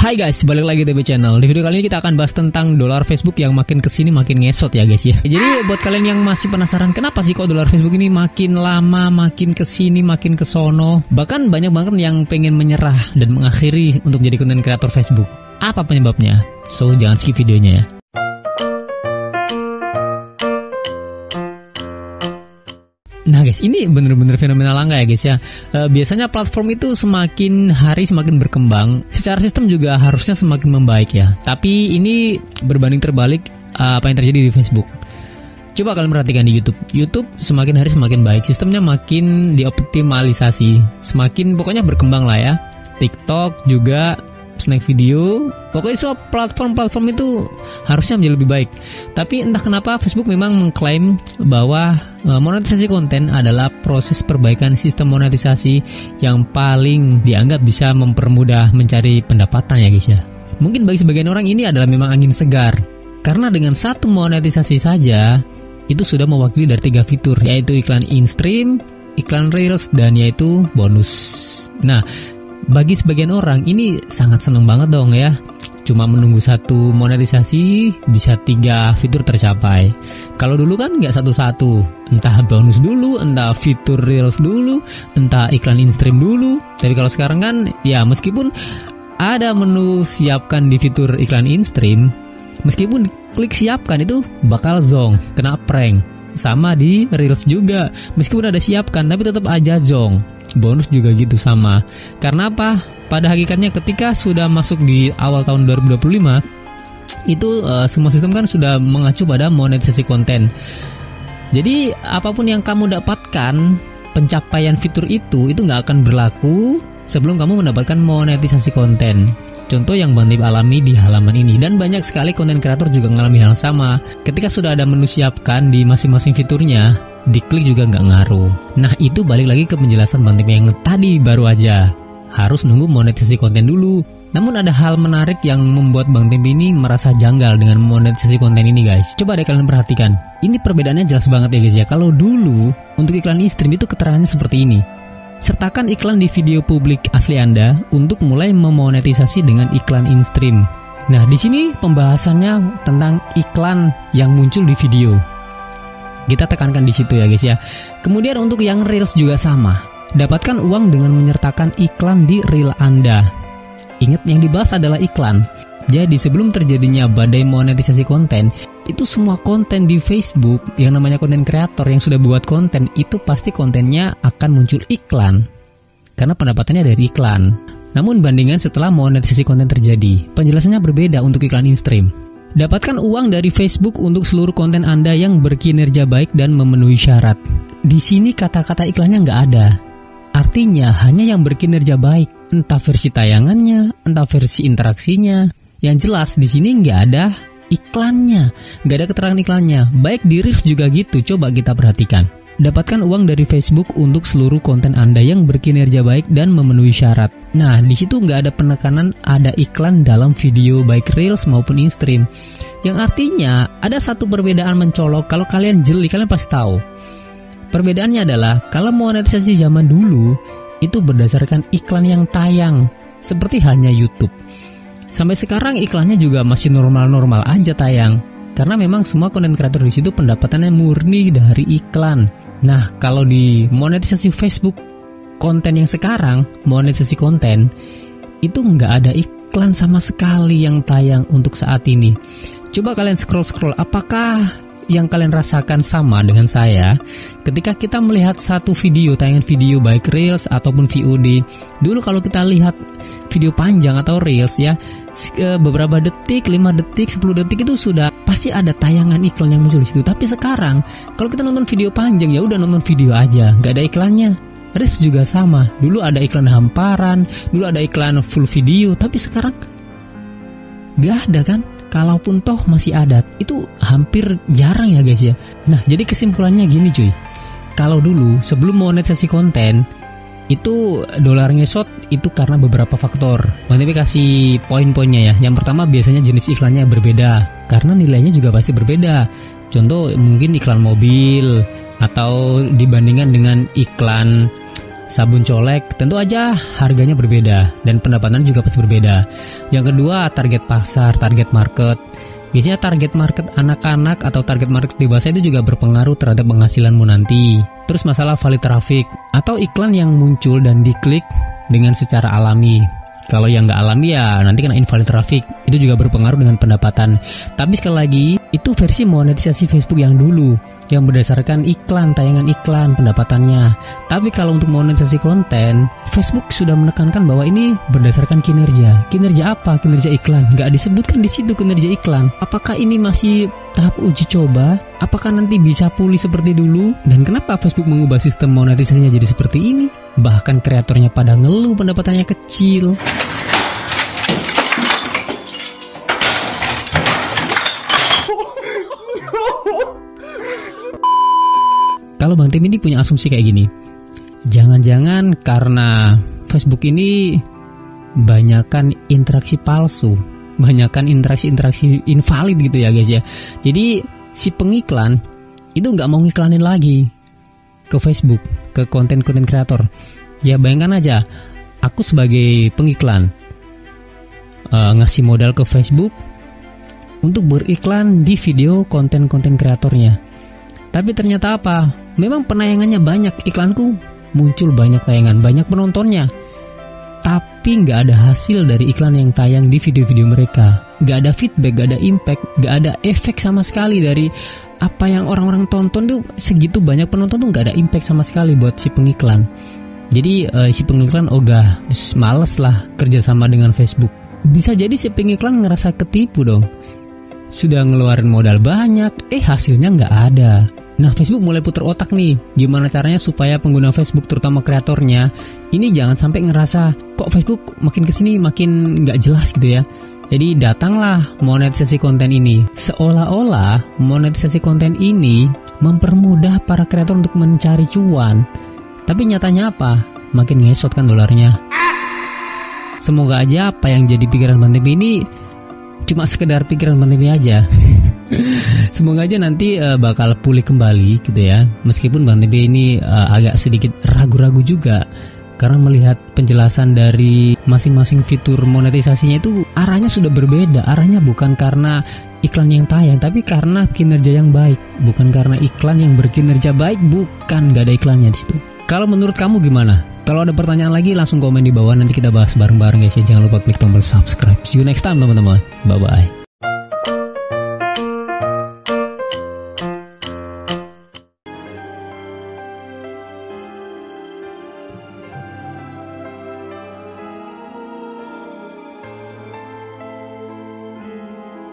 Hai guys, balik lagi di channel. Di video kali ini kita akan bahas tentang dolar Facebook yang makin kesini makin ngesot ya guys ya. Jadi buat kalian yang masih penasaran kenapa sih kok dolar Facebook ini makin lama makin kesini makin kesono, bahkan banyak banget yang pengen menyerah dan mengakhiri untuk jadi konten kreator Facebook. Apa penyebabnya? So jangan skip videonya ya. Nah guys, ini bener-bener fenomena langka ya guys ya. Biasanya platform itu semakin hari semakin berkembang, secara sistem juga harusnya semakin membaik ya. Tapi ini berbanding terbalik apa yang terjadi di Facebook. Coba kalian perhatikan di YouTube. YouTube semakin hari semakin baik, sistemnya makin dioptimalisasi, semakin pokoknya berkembang lah ya. TikTok juga, snack video, pokoknya semua platform-platform itu harusnya menjadi lebih baik. Tapi entah kenapa Facebook memang mengklaim bahwa monetisasi konten adalah proses perbaikan sistem monetisasi yang paling dianggap bisa mempermudah mencari pendapatan ya guys ya. Mungkin bagi sebagian orang ini adalah memang angin segar, karena dengan satu monetisasi saja itu sudah mewakili dari 3 fitur, yaitu iklan in-stream, iklan reels, dan yaitu bonus. Nah, bagi sebagian orang ini sangat seneng banget dong ya. Cuma menunggu satu monetisasi bisa 3 fitur tercapai. Kalau dulu kan nggak satu-satu, entah bonus dulu, entah fitur reels dulu, entah iklan in-stream dulu. Tapi kalau sekarang kan ya meskipun ada menu siapkan di fitur iklan in-stream, meskipun klik siapkan itu bakal zong, kena prank. Sama di reels juga, meskipun ada siapkan tapi tetap aja zong. Bonus juga gitu sama. Karena apa? Pada hakikatnya ketika sudah masuk di awal tahun 2025 itu semua sistem kan sudah mengacu pada monetisasi konten. Jadi apapun yang kamu dapatkan, pencapaian fitur itu nggak akan berlaku sebelum kamu mendapatkan monetisasi konten. Contoh yang Bang Tip alami di halaman ini, dan banyak sekali konten kreator juga mengalami hal yang sama. Ketika sudah ada menu siapkan di masing-masing fiturnya, diklik juga nggak ngaruh. Nah itu balik lagi ke penjelasan Bang Tip yang tadi baru aja, harus nunggu monetisasi konten dulu. Namun ada hal menarik yang membuat Bang Tip ini merasa janggal dengan monetisasi konten ini guys. Coba deh kalian perhatikan, ini perbedaannya jelas banget ya guys ya. Kalau dulu untuk iklan in-stream itu keterangannya seperti ini: sertakan iklan di video publik asli Anda untuk mulai memonetisasi dengan iklan in-stream. Nah, di sini pembahasannya tentang iklan yang muncul di video. Kita tekankan di situ ya guys ya. Kemudian untuk yang reels juga sama. Dapatkan uang dengan menyertakan iklan di reel Anda. Ingat yang dibahas adalah iklan. Jadi sebelum terjadinya badai monetisasi konten, itu semua konten di Facebook yang namanya konten kreator yang sudah buat konten itu pasti kontennya akan muncul iklan, karena pendapatannya dari iklan. Namun bandingan setelah monetisasi konten terjadi, penjelasannya berbeda untuk iklan in-stream. Dapatkan uang dari Facebook untuk seluruh konten Anda yang berkinerja baik dan memenuhi syarat. Di sini kata-kata iklannya nggak ada. Artinya hanya yang berkinerja baik, entah versi tayangannya, entah versi interaksinya. Yang jelas di sini nggak ada iklannya, nggak ada keterangan iklannya. Baik di reels juga gitu. Coba kita perhatikan. Dapatkan uang dari Facebook untuk seluruh konten Anda yang berkinerja baik dan memenuhi syarat. Nah, di situ nggak ada penekanan ada iklan dalam video baik reels maupun in-stream. Yang artinya ada satu perbedaan mencolok. Kalau kalian jeli, kalian pasti tahu. Perbedaannya adalah kalau monetisasi zaman dulu itu berdasarkan iklan yang tayang, seperti halnya YouTube. Sampai sekarang iklannya juga masih normal-normal aja tayang, karena memang semua konten kreator di situ pendapatannya murni dari iklan. Nah, kalau di monetisasi Facebook konten yang sekarang, monetisasi konten itu nggak ada iklan sama sekali yang tayang untuk saat ini. Coba kalian scroll-scroll, apakah yang kalian rasakan sama dengan saya ketika kita melihat satu video, tayangan video baik reels ataupun VOD. Dulu kalau kita lihat video panjang atau reels ya, beberapa detik, 5 detik, 10 detik itu sudah pasti ada tayangan iklan yang muncul di situ. Tapi sekarang kalau kita nonton video panjang ya udah nonton video aja, nggak ada iklannya. Reels juga sama. Dulu ada iklan hamparan, dulu ada iklan full video, tapi sekarang nggak ada kan? Kalaupun toh masih ada, itu hampir jarang ya guys ya. Nah, jadi kesimpulannya gini cuy. Kalau dulu sebelum monetisasi konten itu dolar ngesot itu karena beberapa faktor. Bang Tip kasih poin-poinnya ya. Yang pertama biasanya jenis iklannya berbeda, karena nilainya juga pasti berbeda. Contoh mungkin iklan mobil atau dibandingkan dengan iklan sabun colek, tentu aja harganya berbeda dan pendapatan juga pasti berbeda. Yang kedua, target pasar, target market. Biasanya target market anak-anak atau target market dewasa itu juga berpengaruh terhadap penghasilanmu nanti. Terus masalah valid traffic atau iklan yang muncul dan diklik dengan secara alami. Kalau yang nggak alami ya nanti kena invalid traffic. Itu juga berpengaruh dengan pendapatan. Tapi sekali lagi, itu versi monetisasi Facebook yang dulu, yang berdasarkan iklan, tayangan iklan, pendapatannya. Tapi kalau untuk monetisasi konten, Facebook sudah menekankan bahwa ini berdasarkan kinerja. Kinerja apa? Kinerja iklan. Nggak disebutkan di situ kinerja iklan. Apakah ini masih tahap uji coba? Apakah nanti bisa pulih seperti dulu? Dan kenapa Facebook mengubah sistem monetisasinya jadi seperti ini? Bahkan kreatornya pada ngeluh pendapatannya kecil. Kalau Bang Tim ini punya asumsi kayak gini, jangan-jangan karena Facebook ini banyakan interaksi palsu, banyakan interaksi invalid gitu ya guys ya. Jadi si pengiklan itu nggak mau ngiklanin lagi ke Facebook, ke konten-konten kreator. Ya bayangkan aja, aku sebagai pengiklan ngasih modal ke Facebook untuk beriklan di video konten-konten kreatornya. Tapi ternyata apa? Memang penayangannya banyak, iklanku muncul banyak tayangan, banyak penontonnya. Tapi nggak ada hasil dari iklan yang tayang di video-video mereka. Nggak ada feedback, nggak ada impact, nggak ada efek sama sekali dari apa yang orang-orang tonton tuh. Segitu banyak penonton tuh nggak ada impact sama sekali buat si pengiklan. Jadi si pengiklan ogah, males lah kerjasama dengan Facebook. Bisa jadi si pengiklan ngerasa ketipu dong. Sudah ngeluarin modal banyak, hasilnya nggak ada. Nah, Facebook mulai putar otak nih, gimana caranya supaya pengguna Facebook, terutama kreatornya, ini jangan sampai ngerasa kok Facebook makin kesini makin nggak jelas gitu ya. Jadi datanglah monetisasi konten ini. Seolah-olah monetisasi konten ini mempermudah para kreator untuk mencari cuan. Tapi nyatanya apa? Makin ngesot kan dolarnya. Semoga aja apa yang jadi pikiran Bang Tim ini cuma sekedar pikiran Bang Tim aja. Semoga aja nanti bakal pulih kembali gitu ya. Meskipun Bang Tim ini agak sedikit ragu-ragu juga, karena melihat penjelasan dari masing-masing fitur monetisasinya itu arahnya sudah berbeda. Arahnya bukan karena iklan yang tayang, tapi karena kinerja yang baik. Bukan karena iklan yang berkinerja baik, bukan, gak ada iklannya di situ. Kalau menurut kamu gimana? Kalau ada pertanyaan lagi langsung komen di bawah, nanti kita bahas bareng-bareng guys ya. Jangan lupa klik tombol subscribe. See you next time teman-teman. Bye-bye.